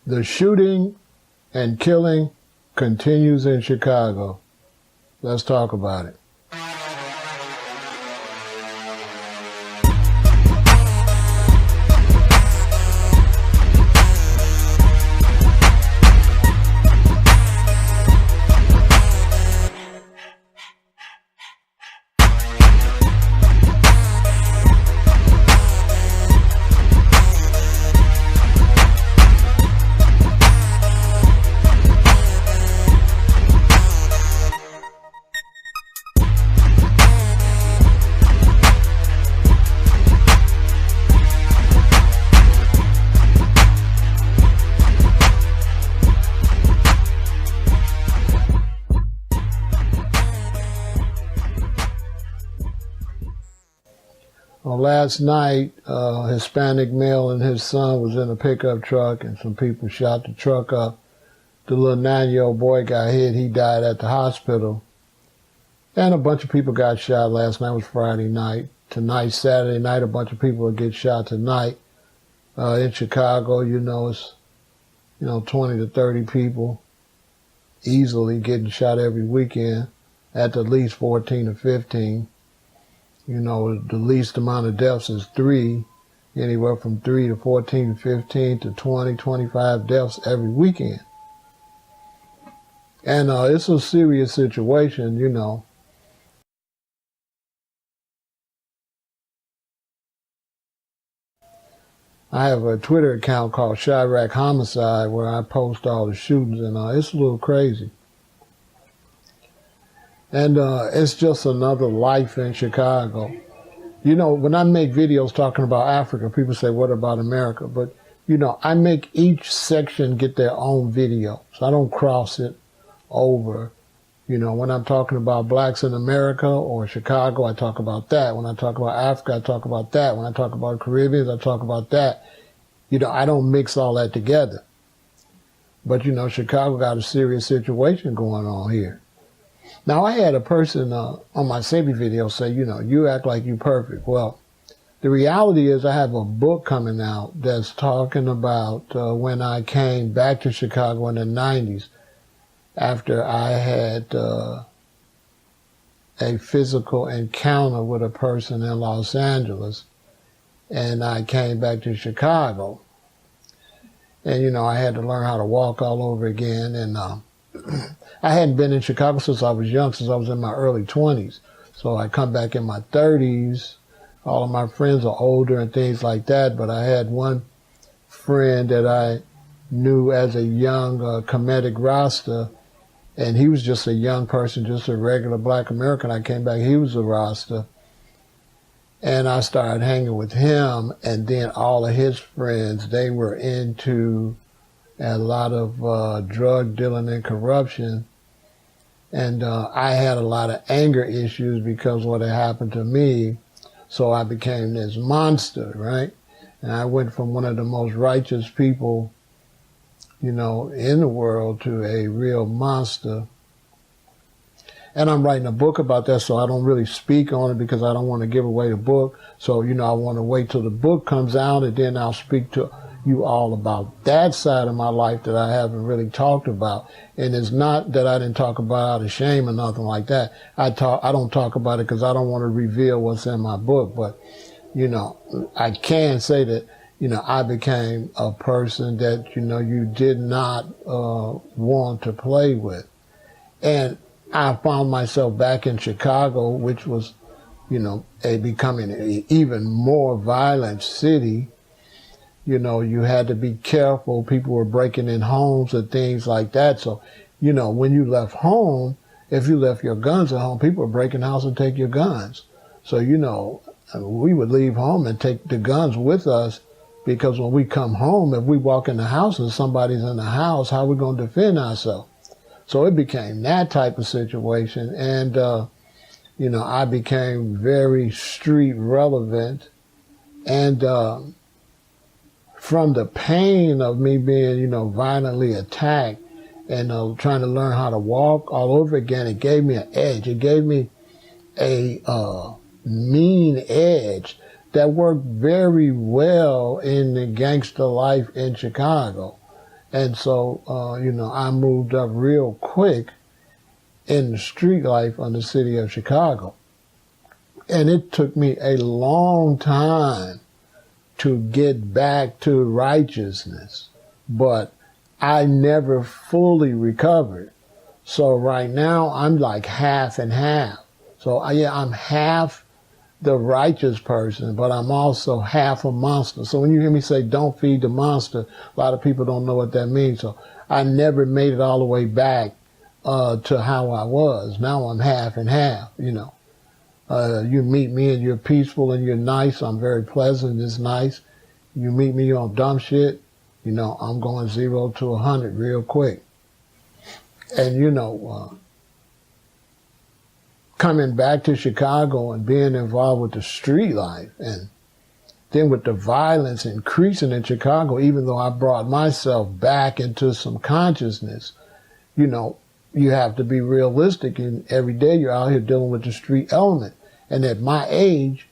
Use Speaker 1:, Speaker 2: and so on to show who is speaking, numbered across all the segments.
Speaker 1: The shooting and killing continues in Chicago. Let's talk about it. Well, last night, a Hispanic male and his son was in a pickup truck, and some people shot the truck up. The little 9-year-old boy got hit. He died at the hospital. And a bunch of people got shot last night. It was Friday night. Tonight, Saturday night, a bunch of people will get shot tonight. In Chicago, it's 20 to 30 people easily getting shot every weekend, at the least 14 to 15. The least amount of deaths is 3, anywhere from 3 to 14 to 15 to 20, 25 deaths every weekend. And it's a serious situation, I have a Twitter account called Chiraq Homicide where I post all the shootings, and it's a little crazy. And it's just another life in Chicago. When I make videos talking about Africa, people say, what about America? But, I make each section get their own video. So I don't cross it over. When I'm talking about blacks in America or Chicago, I talk about that. When I talk about Africa, I talk about that. When I talk about Caribbeans, I talk about that. I don't mix all that together. But, Chicago got a serious situation going on here. Now, I had a person on my safety video say, you act like you perfect. Well, the reality is I have a book coming out that's talking about when I came back to Chicago in the 90s after I had a physical encounter with a person in Los Angeles, and I came back to Chicago. And, I had to learn how to walk all over again, and I hadn't been in Chicago since I was young, since I was in my early 20s. So I come back in my 30s. All of my friends are older and things like that, but I had one friend that I knew as a young comedic Rasta, and he was just a young person, just a regular black American. I came back, he was a Rasta, and I started hanging with him, and then all of his friends, they were into a lot of drug dealing and corruption. And I had a lot of anger issues because of what had happened to me. So I became this monster, right? And I went from one of the most righteous people, in the world to a real monster. And I'm writing a book about that, so I don't really speak on it because I don't want to give away the book. So, I want to wait till the book comes out, and then I'll speak to you all about that side of my life that I haven't really talked about. And it's not that I didn't talk about it out of shame or nothing like that. I don't talk about it because I don't want to reveal what's in my book. But, I can say that, I became a person that, you did not want to play with. And I found myself back in Chicago, which was, becoming an even more violent city. You had to be careful. People were breaking in homes and things like that. So, when you left home, if you left your guns at home, people were breaking houses and take your guns. So, we would leave home and take the guns with us, because when we come home, if we walk in the house and somebody's in the house, how are we going to defend ourselves? So it became that type of situation. And, I became very street relevant. And, from the pain of me being, violently attacked and trying to learn how to walk all over again, it gave me an edge. It gave me a mean edge that worked very well in the gangster life in Chicago. And so, I moved up real quick in the street life of the city of Chicago. And it took me a long time to get back to righteousness, but I never fully recovered. So right now I'm like half and half. So I'm half the righteous person, but I'm also half a monster. So when you hear me say don't feed the monster, a lot of people don't know what that means. So I never made it all the way back to how I was. Now I'm half and half, You meet me and you're peaceful and you're nice. I'm very pleasant. It's nice. You meet me on dumb shit, I'm going 0 to 100 real quick. And, coming back to Chicago and being involved with the street life and then with the violence increasing in Chicago, even though I brought myself back into some consciousness, you have to be realistic, and every day you're out here dealing with the street element. And at my age,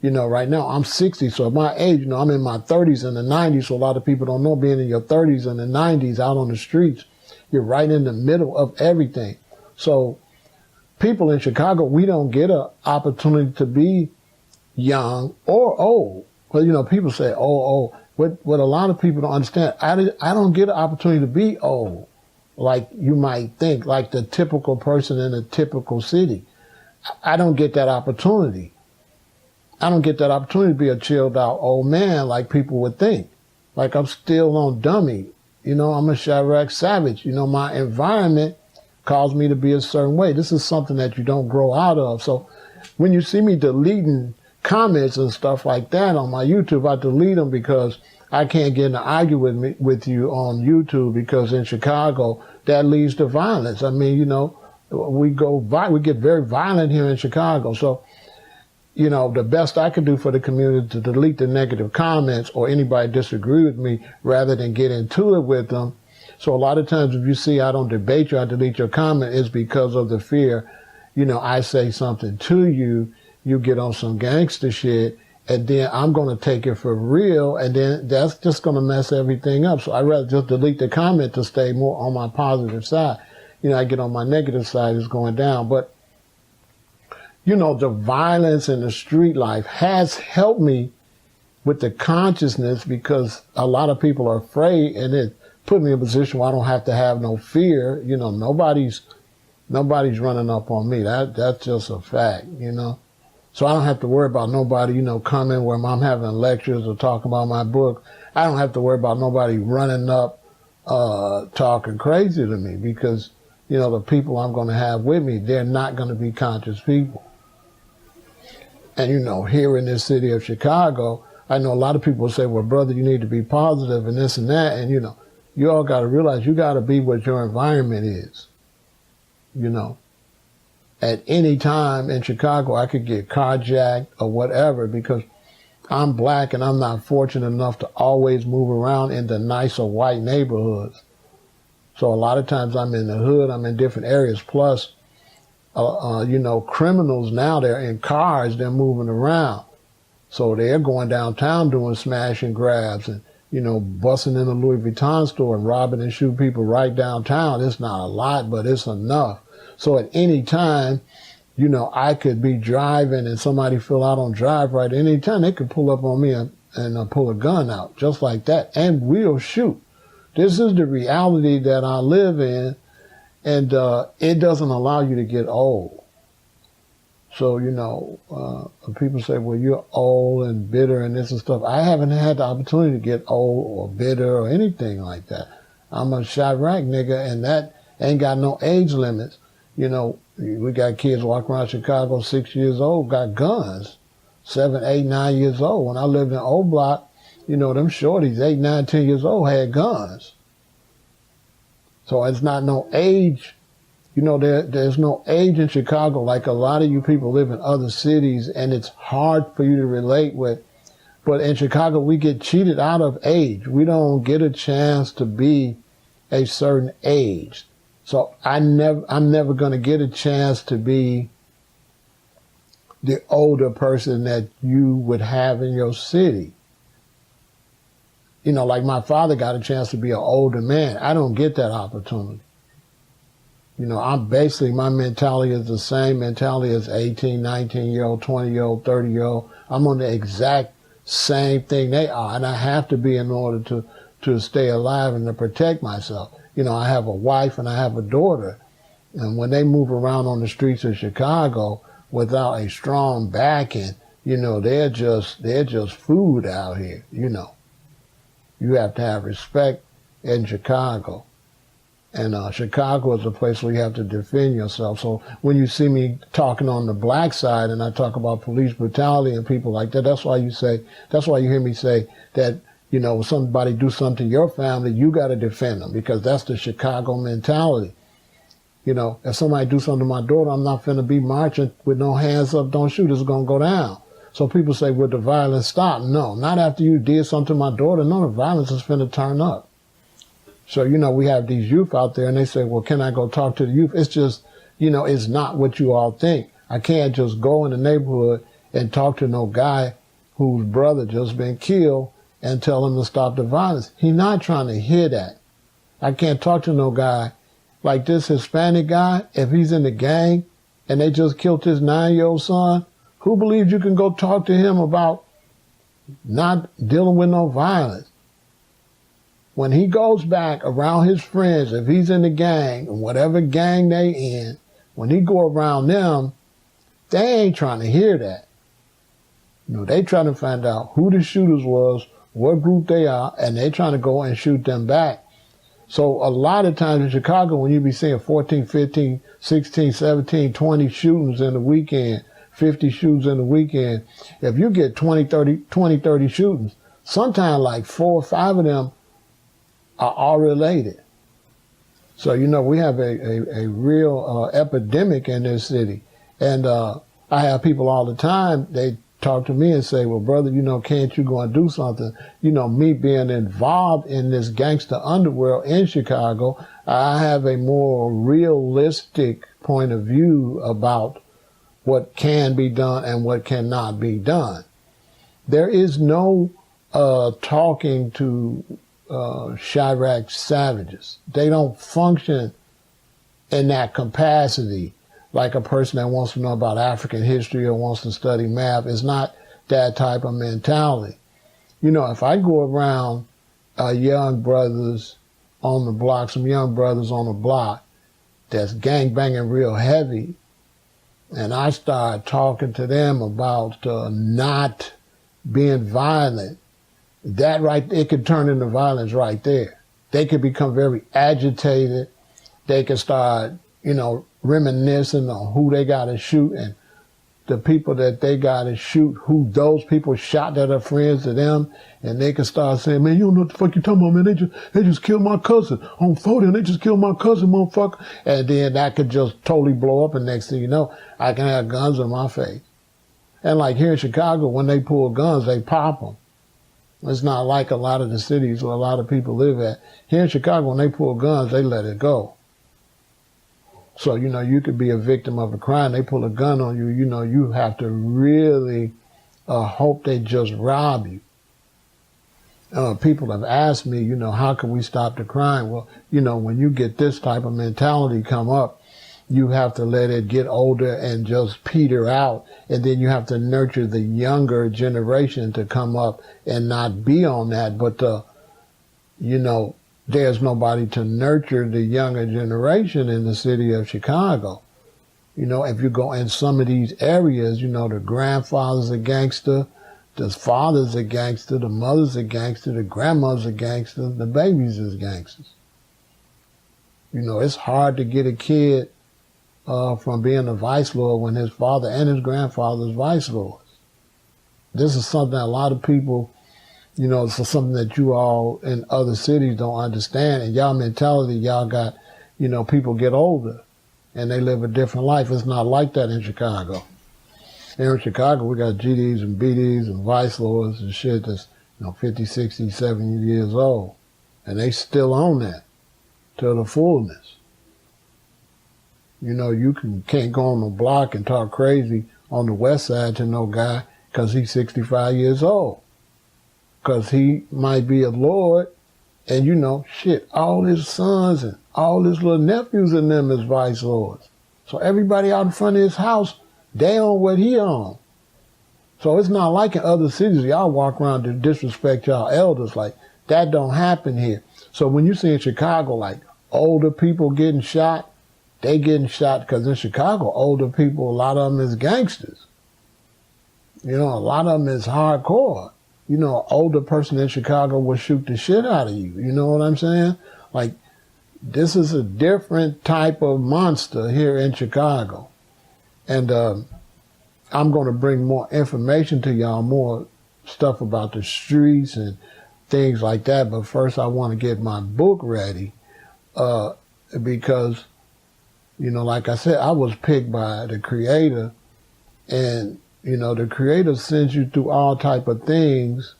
Speaker 1: right now I'm 60, so at my age, I'm in my 30s and the 90s, so a lot of people don't know being in your 30s and the 90s out on the streets, you're right in the middle of everything. So people in Chicago, we don't get an opportunity to be young or old. Well, people say, oh. What a lot of people don't understand, I don't get an opportunity to be old like you might think, like the typical person in a typical city. I don't get that opportunity. I don't get that opportunity to be a chilled out old man like people would think. Like I'm still on dummy. I'm a Chiraq savage. My environment caused me to be a certain way. This is something that you don't grow out of. So when you see me deleting comments and stuff like that on my YouTube, I delete them because I can't get in an argument with you on YouTube, because in Chicago, that leads to violence. I mean, we get very violent here in Chicago. So, the best I can do for the community is to delete the negative comments or anybody disagree with me rather than get into it with them. So a lot of times if you see I don't debate you, I delete your comment, is because of the fear, I say something to you, you get on some gangster shit, and then I'm going to take it for real, and then that's just going to mess everything up. So I'd rather just delete the comment to stay more on my positive side. I get on my negative side, it's going down. But, the violence in the street life has helped me with the consciousness, because a lot of people are afraid, and it put me in a position where I don't have to have no fear. Nobody's running up on me. That's just a fact, So I don't have to worry about nobody, coming where I'm having lectures or talking about my book. I don't have to worry about nobody running up, talking crazy to me, because, the people I'm going to have with me, they're not going to be conscious people. And, here in this city of Chicago, I know a lot of people say, well, brother, you need to be positive and this and that. And, you all got to realize you got to be what your environment is, At any time in Chicago, I could get carjacked or whatever, because I'm black and I'm not fortunate enough to always move around in the nicer white neighborhoods. So a lot of times I'm in the hood, I'm in different areas. Plus, criminals now, they're in cars, they're moving around. So they're going downtown doing smash and grabs and, busting in a Louis Vuitton store and robbing and shooting people right downtown. It's not a lot, but it's enough. So at any time, I could be driving and somebody feel I don't drive right. At any time, they could pull up on me and pull a gun out just like that, and we'll shoot. This is the reality that I live in, and it doesn't allow you to get old. So, people say, well, you're old and bitter and this and stuff. I haven't had the opportunity to get old or bitter or anything like that. I'm a Chiraq nigga, and that ain't got no age limits. We got kids walking around Chicago, 6 years old, got guns, 7, 8, 9 years old. When I lived in O Block, them shorties, 8, 9, 10 years old, had guns. So it's not no age. There's no age in Chicago. Like a lot of you people live in other cities, and it's hard for you to relate with. But in Chicago, we get cheated out of age. We don't get a chance to be a certain age. So I'm never going to get a chance to be the older person that you would have in your city. You know, like my father got a chance to be an older man. I don't get that opportunity. You know, my mentality is the same mentality as 18, 19-year-old, 20-year-old, 30-year-old. I'm on the exact same thing they are, and I have to be in order to stay alive and to protect myself. You know, I have a wife and I have a daughter, and when they move around on the streets of Chicago without a strong backing, you know, they're just food out here, you know. You have to have respect in Chicago. And Chicago is a place where you have to defend yourself. So when you see me talking on the black side and I talk about police brutality and people like that, that's why you hear me say that, you know, when somebody do something to your family, you got to defend them, because that's the Chicago mentality. You know, if somebody do something to my daughter, I'm not finna be marching with no hands up, don't shoot, it's gonna go down. So people say, would the violence stop? No, not after you did something to my daughter. No, the violence is finna turn up. So, you know, we have these youth out there and they say, well, can I go talk to the youth? It's just, you know, it's not what you all think. I can't just go in the neighborhood and talk to no guy whose brother just been killed and tell him to stop the violence. He's not trying to hear that. I can't talk to no guy like this Hispanic guy. If he's in the gang and they just killed his 9-year-old son, who believes you can go talk to him about not dealing with no violence? When he goes back around his friends, if he's in the gang, and whatever gang they in, when he go around them, they ain't trying to hear that. You know, they trying to find out who the shooters was, what group they are, and they trying to go and shoot them back. So a lot of times in Chicago, when you be seeing 14, 15, 16, 17, 20 shootings in the weekend, 50 shootings in the weekend, if you get 20, 30 shootings, sometimes like 4 or 5 of them are all related. So, you know, we have a real epidemic in this city. And I have people all the time, they talk to me and say, well, brother, you know, can't you go and do something? You know, me being involved in this gangster underworld in Chicago, I have a more realistic point of view about what can be done and what cannot be done. There is no talking to Chiraq savages. They don't function in that capacity like a person that wants to know about African history or wants to study math. It's not that type of mentality. You know, if I go around young brothers on the block, some young brothers on the block that's gang banging real heavy, and I start talking to them about not being violent, that right, it could turn into violence right there. They could become very agitated. They could start, you know, reminiscing on who they got to shoot and the people that they got to shoot, who those people shot that are friends to them, and they can start saying, man, you don't know what the fuck you talking about, man. They just killed my cousin on 40, and they just killed my cousin, motherfucker. And then that could just totally blow up, and next thing you know, I can have guns in my face. And like here in Chicago, when they pull guns, they pop them. It's not like a lot of the cities where a lot of people live at. Here in Chicago, when they pull guns, they let it go. So, you know, you could be a victim of a crime. They pull a gun on you, you know, you have to really hope they just rob you. People have asked me, you know, how can we stop the crime? Well, you know, when you get this type of mentality come up, you have to let it get older and just peter out. And then you have to nurture the younger generation to come up and not be on that. But, you know, there's nobody to nurture the younger generation in the city of Chicago. You know, if you go in some of these areas, you know, the grandfathers are gangster, the fathers are gangster, the mothers are gangster, the grandmothers are gangster, the babies is gangsters. You know, it's hard to get a kid from being a vice lord when his father and his grandfather is vice lords. This is something that a lot of people, you know, it's something that you all in other cities don't understand. And y'all mentality, y'all got, you know, people get older and they live a different life. It's not like that in Chicago. Here in Chicago, we got GDs and BDs and vice lords and shit that's, you know, 50, 60, 70 years old. And they still own that to the fullness. You know, you can't go on the block and talk crazy on the west side to no guy because he's 65 years old. because he might be a lord, and you know, shit, all his sons and all his little nephews and them is vice lords. So everybody out in front of his house, they own what he owns. So it's not like in other cities, y'all walk around to disrespect y'all elders. Like, that don't happen here. So when you see in Chicago, like, older people getting shot, they getting shot because in Chicago, older people, a lot of them is gangsters. You know, a lot of them is hardcore. You know, an older person in Chicago will shoot the shit out of you. You know what I'm saying? Like, this is a different type of monster here in Chicago. And I'm going to bring more information to y'all, more stuff about the streets and things like that. But first, I want to get my book ready because, you know, like I said, I was picked by the Creator, and you know, the Creator sends you through all type of things,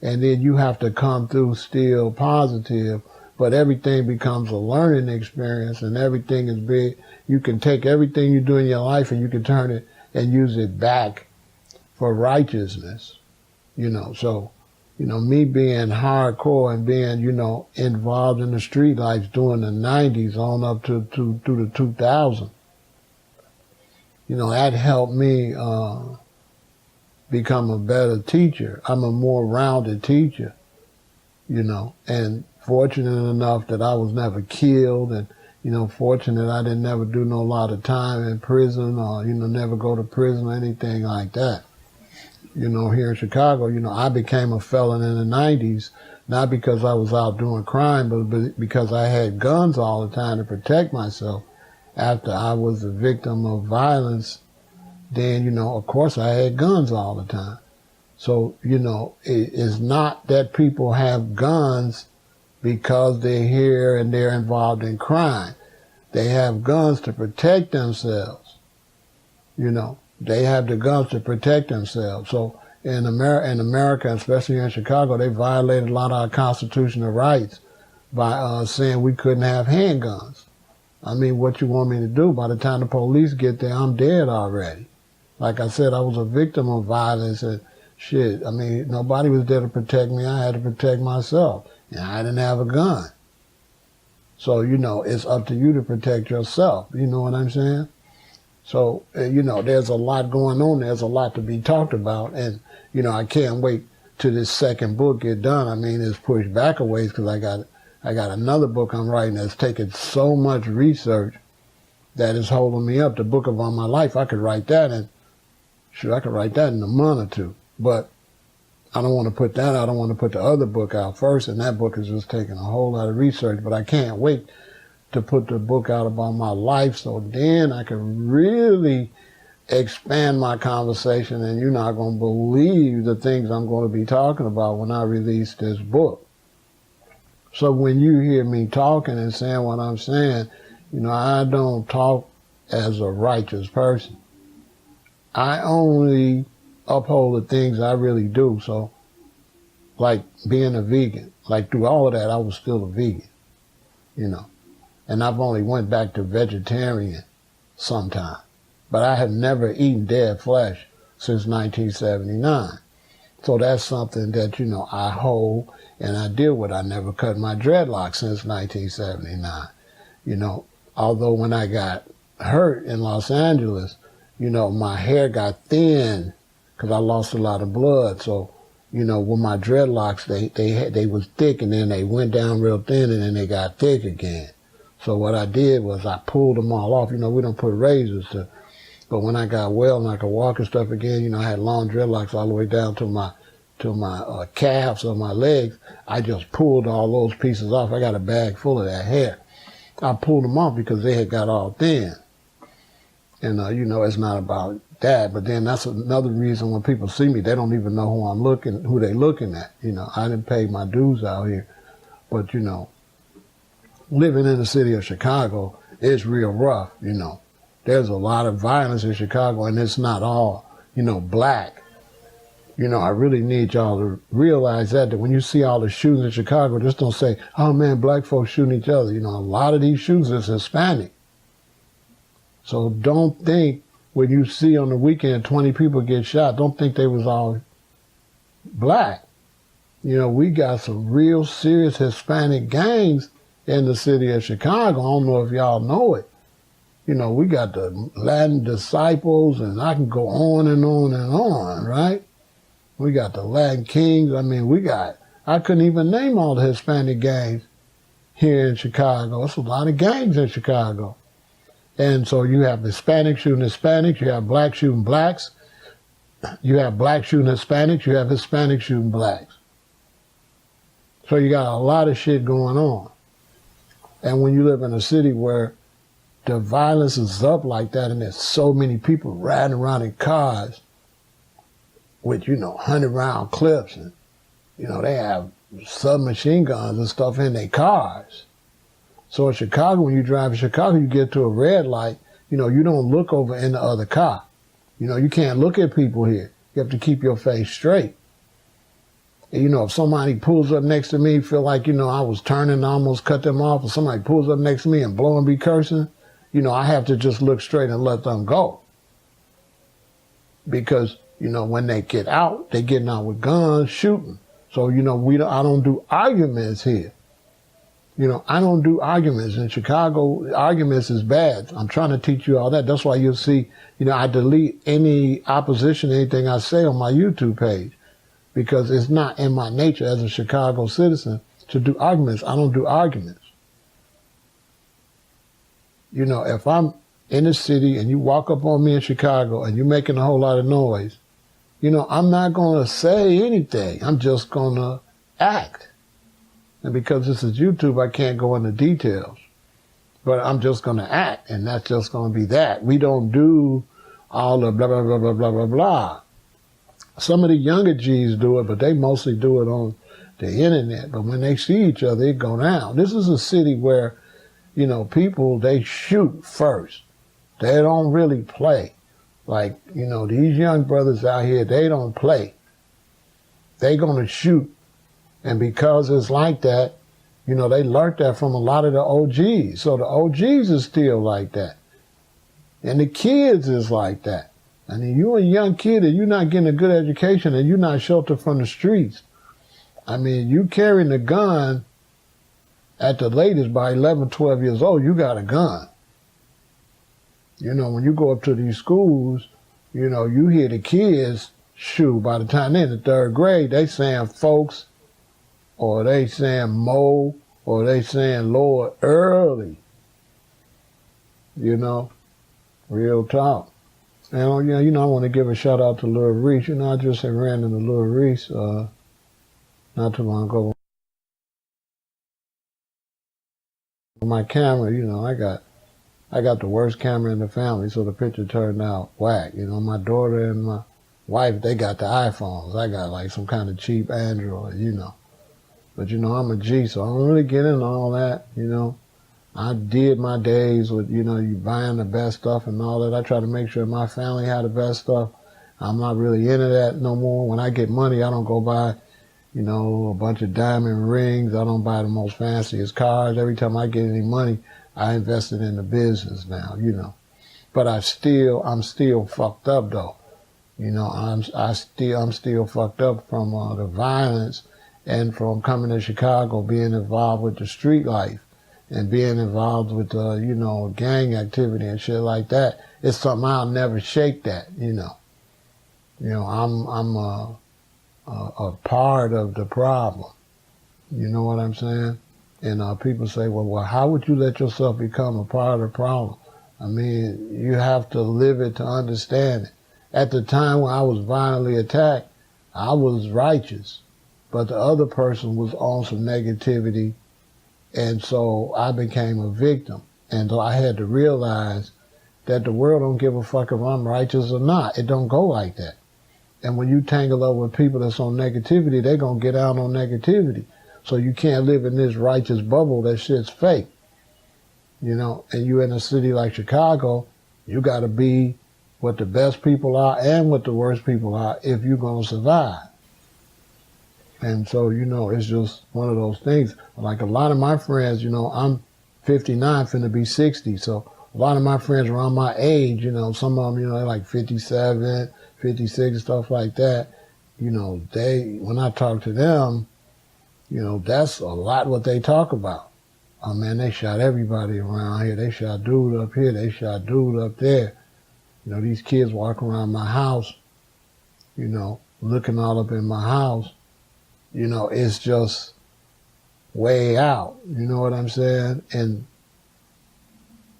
Speaker 1: and then you have to come through still positive, but everything becomes a learning experience, and everything is big. You can take everything you do in your life and you can turn it and use it back for righteousness, you know. So, you know, me being hardcore and being, you know, involved in the street life during the 90s on up to through the 2000s, you know, that helped me become a better teacher. I'm a more rounded teacher, you know, and fortunate enough that I was never killed, and, you know, fortunate I didn't never do no lot of time in prison, or, you know, never go to prison or anything like that. You know, here in Chicago, you know, I became a felon in the 90s, not because I was out doing crime, but because I had guns all the time to protect myself. After I was a victim of violence, then, you know, of course I had guns all the time. So, you know, it's not that people have guns because they're here and they're involved in crime. They have guns to protect themselves. You know, they have the guns to protect themselves. So in America, especially here in Chicago, they violated a lot of our constitutional rights by saying we couldn't have handguns. I mean, what you want me to do? By the time the police get there, I'm dead already. Like I said, I was a victim of violence and shit. I mean, nobody was there to protect me. I had to protect myself. And I didn't have a gun. So, you know, it's up to you to protect yourself. You know what I'm saying? So, you know, there's a lot going on. There's a lot to be talked about. And, you know, I can't wait till this second book get done. I mean, it's pushed back a ways because I got another book I'm writing that's taken so much research that is holding me up. The book of all my life, I could write that in, I could write that in a month or two. But I don't want to put that out. I don't want to put the other book out first, and that book is just taking a whole lot of research. But I can't wait to put the book out about my life, so then I can really expand my conversation, and you're not going to believe the things I'm going to be talking about when I release this book. So when you hear me talking and saying what I'm saying, you know, I don't talk as a righteous person. I only uphold the things I really do. So, like being a vegan, like through all of that, I was still a vegan, you know. And I've only went back to vegetarian sometime. But I have never eaten dead flesh since 1979. So that's something that, you know, I hold and I deal with. I never cut my dreadlocks since 1979. You know, although when I got hurt in Los Angeles, you know, my hair got thin because I lost a lot of blood. So, you know, with my dreadlocks, they was thick, and then they went down real thin, and then they got thick again. So what I did was I pulled them all off. You know, we don't put razors to, but when I got well and I could walk and stuff again, you know, I had long dreadlocks all the way down to my calves or my legs. I just pulled all those pieces off. I got a bag full of that hair. I pulled them off because they had got all thin. And, you know, it's not about that, but then that's another reason when people see me, they don't even know who they looking at. You know, I didn't pay my dues out here, but, you know, living in the city of Chicago is real rough, you know. There's a lot of violence in Chicago, and it's not all, you know, black. You know, I really need y'all to realize that when you see all the shootings in Chicago, just don't say, oh man, black folks shooting each other. You know, a lot of these shooters is Hispanic. So don't think when you see on the weekend 20 people get shot, don't think they was all black. You know, we got some real serious Hispanic gangs in the city of Chicago. I don't know if y'all know it. You know, we got the Latin Disciples, and I can go on and on and on, right? We got the Latin Kings. I mean, I couldn't even name all the Hispanic gangs here in Chicago. It's a lot of gangs in Chicago. And so you have Hispanics shooting Hispanics, you have blacks shooting blacks, you have blacks shooting Hispanics, you have Hispanics shooting blacks. So you got a lot of shit going on. And when you live in a city where the violence is up like that and there's so many people riding around in cars with, 100-round clips, and, they have submachine guns and stuff in their cars. So in Chicago, when you drive in Chicago, you get to a red light, you don't look over in the other car. You can't look at people here. You have to keep your face straight. And, if somebody pulls up next to me, feel like, I was turning and almost cut them off, or somebody pulls up next to me and blow and be cursing, I have to just look straight and let them go. Because, when they get out, they getting out with guns, shooting. So, I don't do arguments here. I don't do arguments. In Chicago, arguments is bad. I'm trying to teach you all that. That's why you'll see, I delete any opposition to anything I say on my YouTube page, because it's not in my nature as a Chicago citizen to do arguments. I don't do arguments. If I'm in the city and you walk up on me in Chicago and you're making a whole lot of noise, I'm not going to say anything. I'm just going to act. And because this is YouTube, I can't go into details. But I'm just going to act, and that's just going to be that. We don't do all the blah, blah, blah, blah, blah, blah, blah. Some of the younger G's do it, but they mostly do it on the internet. But when they see each other, it go down. This is a city where, people, they shoot first. They don't really play. Like, these young brothers out here, they don't play. They going to shoot. And because it's like that, they learned that from a lot of the OGs. So the OGs is still like that. And the kids is like that. I mean, you a young kid and you're not getting a good education and you're not sheltered from the streets. I mean, you carrying a gun at the latest by 11, 12 years old, you got a gun. When you go up to these schools, you hear the kids shoot. By the time they're in the third grade, they saying folks, or they saying Mo, or they saying Lord early. Real talk. And I want to give a shout out to Lil Reese. I just ran into Lil Reese not too long ago. My camera, I got the worst camera in the family, so the picture turned out whack. My daughter and my wife, they got the iPhones. I got like some kind of cheap Android, But, I'm a G, so I don't really get into all that, I did my days with, you buying the best stuff and all that. I try to make sure my family had the best stuff. I'm not really into that no more. When I get money, I don't go buy, a bunch of diamond rings. I don't buy the most fanciest cars. Every time I get any money, I invest it in the business now, But I'm still fucked up though. I'm still fucked up from the violence and from coming to Chicago, being involved with the street life and being involved with, gang activity and shit like that. It's something I'll never shake that, I'm a part of the problem. You know what I'm saying? And people say, well, how would you let yourself become a part of the problem? I mean, you have to live it to understand it. At the time when I was violently attacked, I was righteous, but the other person was on some negativity, and so I became a victim. And so I had to realize that the world don't give a fuck if I'm righteous or not. It don't go like that. And when you tangle up with people that's on negativity, they're going to get out on negativity. So you can't live in this righteous bubble. That shit's fake. And you in a city like Chicago, you got to be what the best people are and what the worst people are if you're going to survive. And so, it's just one of those things. Like a lot of my friends, I'm 59, finna be 60. So a lot of my friends around my age, some of them, they're like 57, 56, stuff like that. you know, when I talk to them, you know, that's a lot what they talk about. Oh man, they shot everybody around here. They shot dude up here. They shot dude up there. You know, these kids walk around my house, you know, looking all up in my house. You know, it's just way out. You know what I'm saying? And,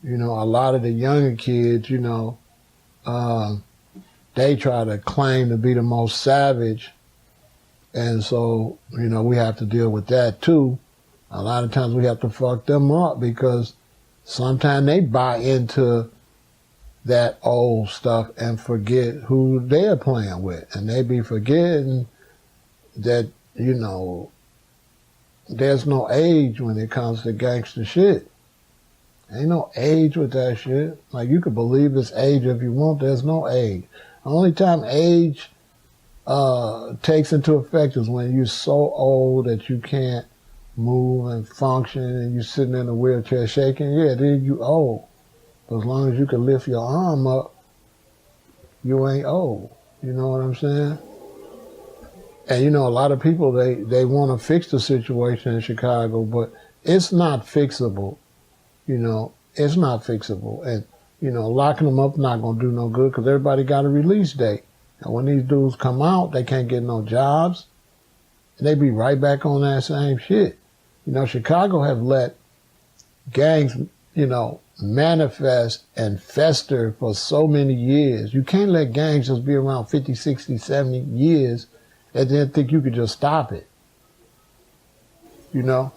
Speaker 1: you know, a lot of the younger kids, you know, they try to claim to be the most savage. And so, you know, we have to deal with that too. A lot of times we have to fuck them up because sometimes they buy into that old stuff and forget who they're playing with. And they be forgetting that, you know, there's no age when it comes to gangster shit. Ain't no age with that shit. Like, you could believe it's age if you want. There's no age. The only time age takes into effect is when you're so old that you can't move and function and you're sitting in a wheelchair shaking. Yeah, then you old. But as long as you can lift your arm up, you ain't old. You know what I'm saying? And you know, a lot of people, they want to fix the situation in Chicago, but it's not fixable. You know, it's not fixable. And, you know, locking them up not going to do no good because everybody got a release date. And when these dudes come out, they can't get no jobs. And they be right back on that same shit. You know, Chicago have let gangs, you know, manifest and fester for so many years. You can't let gangs just be around 50, 60, 70 years and then think you could just stop it. You know?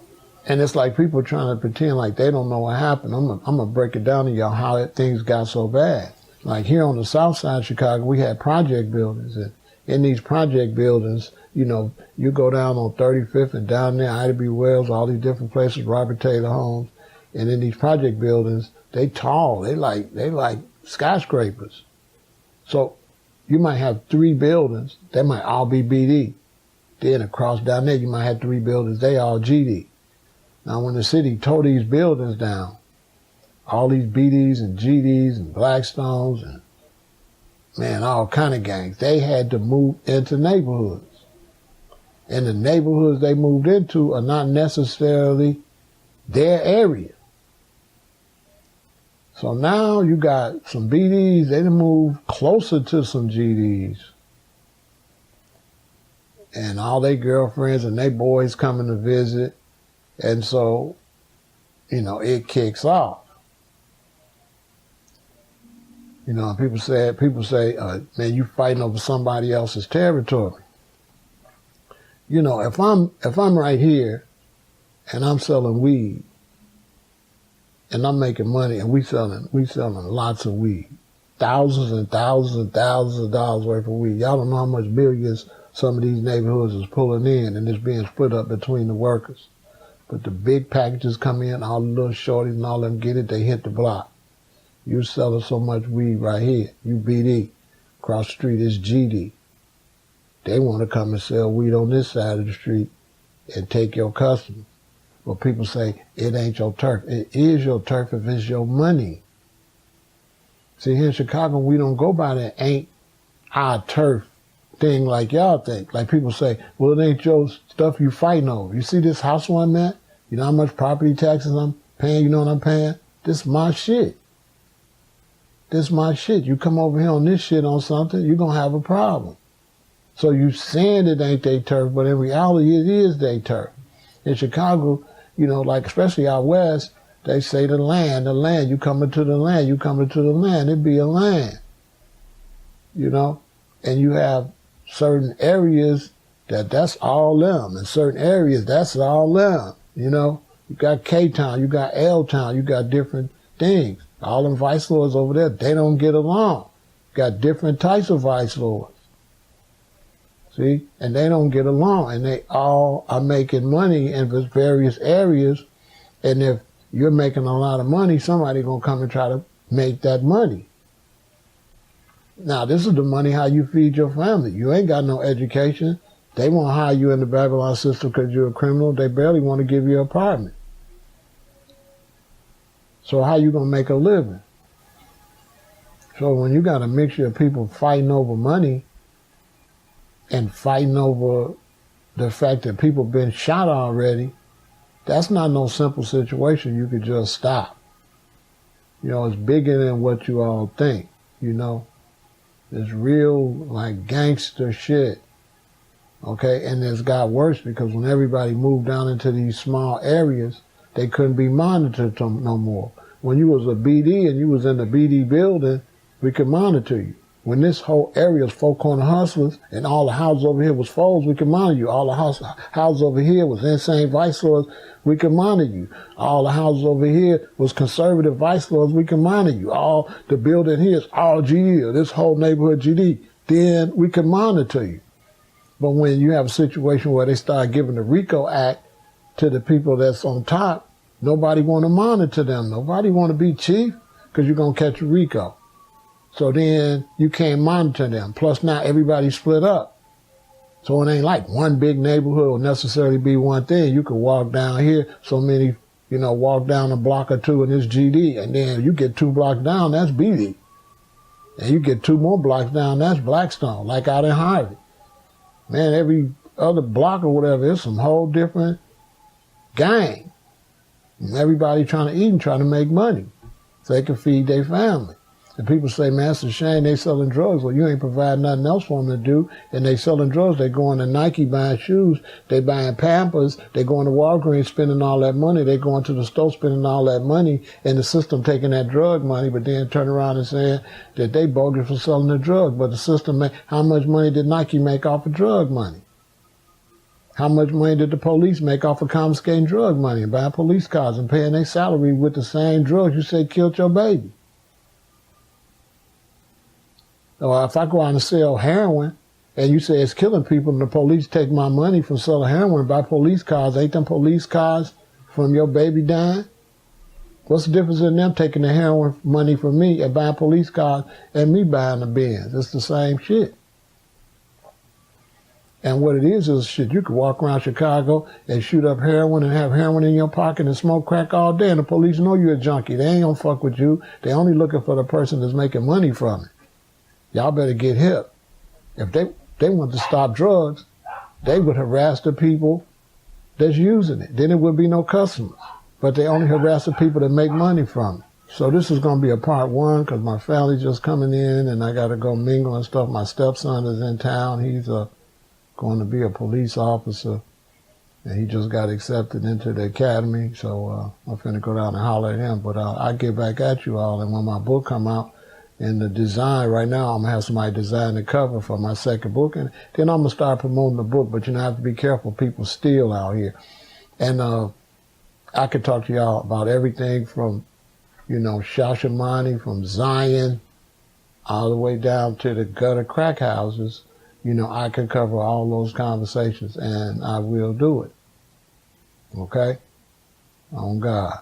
Speaker 1: And it's like people trying to pretend like they don't know what happened. I'm gonna break it down to y'all how things got so bad. Like here on the south side of Chicago, we had project buildings. And in these project buildings, you know, you go down on 35th and down there, Ida B. Wells, all these different places, Robert Taylor Homes. And in these project buildings, they tall. They like skyscrapers. So you might have 3 buildings. They might all be BD. Then across down there, you might have 3 buildings. They all GD. Now, when the city tore these buildings down, all these BDs and GDs and Blackstones and, man, all kind of gangs, they had to move into neighborhoods. And the neighborhoods they moved into are not necessarily their area. So now you got some BDs, they done move closer to some GDs. And all their girlfriends and their boys coming to visit. And so, you know, it kicks off. You know, people say, man, you fighting over somebody else's territory. You know, if I'm right here and I'm selling weed and I'm making money and we selling lots of weed, thousands and thousands and thousands of dollars worth of weed. Y'all don't know how much billions some of these neighborhoods is pulling in and it's being split up between the workers. But the big packages come in, all the little shorties and all them get it, they hit the block. You selling so much weed right here, you BD. Across the street is GD. They want to come and sell weed on this side of the street and take your customers. But people say, it ain't your turf. It is your turf if it's your money. See, here in Chicago, we don't go by that ain't our turf thing like y'all think. Like people say, well, it ain't your stuff you fighting over. You see this house where I'm at? You know how much property taxes I'm paying? You know what I'm paying? This is my shit. This is my shit. You come over here on this shit on something, you're going to have a problem. So you saying it ain't their turf, but in reality it is their turf. In Chicago, you know, like especially out west, they say the land, you coming to the land, you coming to the land, it be a land. You know? And you have certain areas that's all them, and certain areas that's all them. You know? You got K-Town, you got L-Town, you got different things. All them vice lords over there, they don't get along. You got different types of vice lords. See? And they don't get along. And they all are making money in various areas. And if you're making a lot of money, somebody gonna come and try to make that money. Now, this is the money how you feed your family. You ain't got no education. They won't hire you in the Babylon system because you're a criminal. They barely want to give you an apartment. So how you gonna make a living? So when you got a mixture of people fighting over money, and fighting over the fact that people been shot already, that's not no simple situation you could just stop. You know, it's bigger than what you all think, you know. It's real, like, gangster shit, okay? And it's got worse because when everybody moved down into these small areas, they couldn't be monitored no more. When you was a BD and you was in the BD building, we could monitor you. When this whole area was four corner hustlers and all the houses over here was foes, we could monitor you. All the houses over here was insane vice lords, we could monitor you. All the houses over here was conservative vice lords, we could monitor you. All the building here is all GD, or this whole neighborhood GD, then we could monitor you. But when you have a situation where they start giving the RICO Act to the people that's on top, nobody want to monitor them. Nobody want to be chief because you're going to catch a RICO. So then you can't monitor them. Plus now everybody's split up. So it ain't like one big neighborhood will necessarily be one thing. You could walk down here, so many, you know, walk down a block or two and it's GD. And then you get 2 blocks down, that's BD. And you get 2 more blocks down, that's Blackstone, like out in Harvey. Man, every other block or whatever, it's some whole different gang. And everybody trying to eat and trying to make money so they can feed their family. And people say, man, it's a shame they selling drugs. Well, you ain't providing nothing else for them to do. And they selling drugs. They going to Nike buying shoes. They buying Pampers. They going to Walgreens spending all that money. They going to the store spending all that money. And the system taking that drug money, but then turn around and saying that they bogus for selling the drug. But the system, how much money did Nike make off of drug money? How much money did the police make off of confiscating drug money and buying police cars and paying their salary with the same drugs you said killed your baby? Or if I go out and sell heroin and you say it's killing people and the police take my money from selling heroin and buy police cars, ain't them police cars from your baby dying? What's the difference in them taking the heroin money from me and buying police cars and me buying the Benz? It's the same shit. And what it is shit, you could walk around Chicago and shoot up heroin and have heroin in your pocket and smoke crack all day and the police know you're a junkie. They ain't gonna fuck with you. They only looking for the person that's making money from it. Y'all better get hip. If they want to stop drugs, they would harass the people that's using it. Then it would be no customers. But they only harass the people that make money from it. So this is going to be a part 1 because my family's just coming in and I got to go mingle and stuff. My stepson is in town. He's going to be a police officer. And he just got accepted into the academy. So I'm finna go down and holler at him. But I'll get back at you all. And when my book come out, and the design, right now, I'm going to have somebody design the cover for my second book. And then I'm going to start promoting the book. But, you know, I have to be careful. People steal out here. And I could talk to y'all about everything from, you know, Shashamani, from Zion, all the way down to the gutter crack houses. You know, I can cover all those conversations, and I will do it. Okay? On God.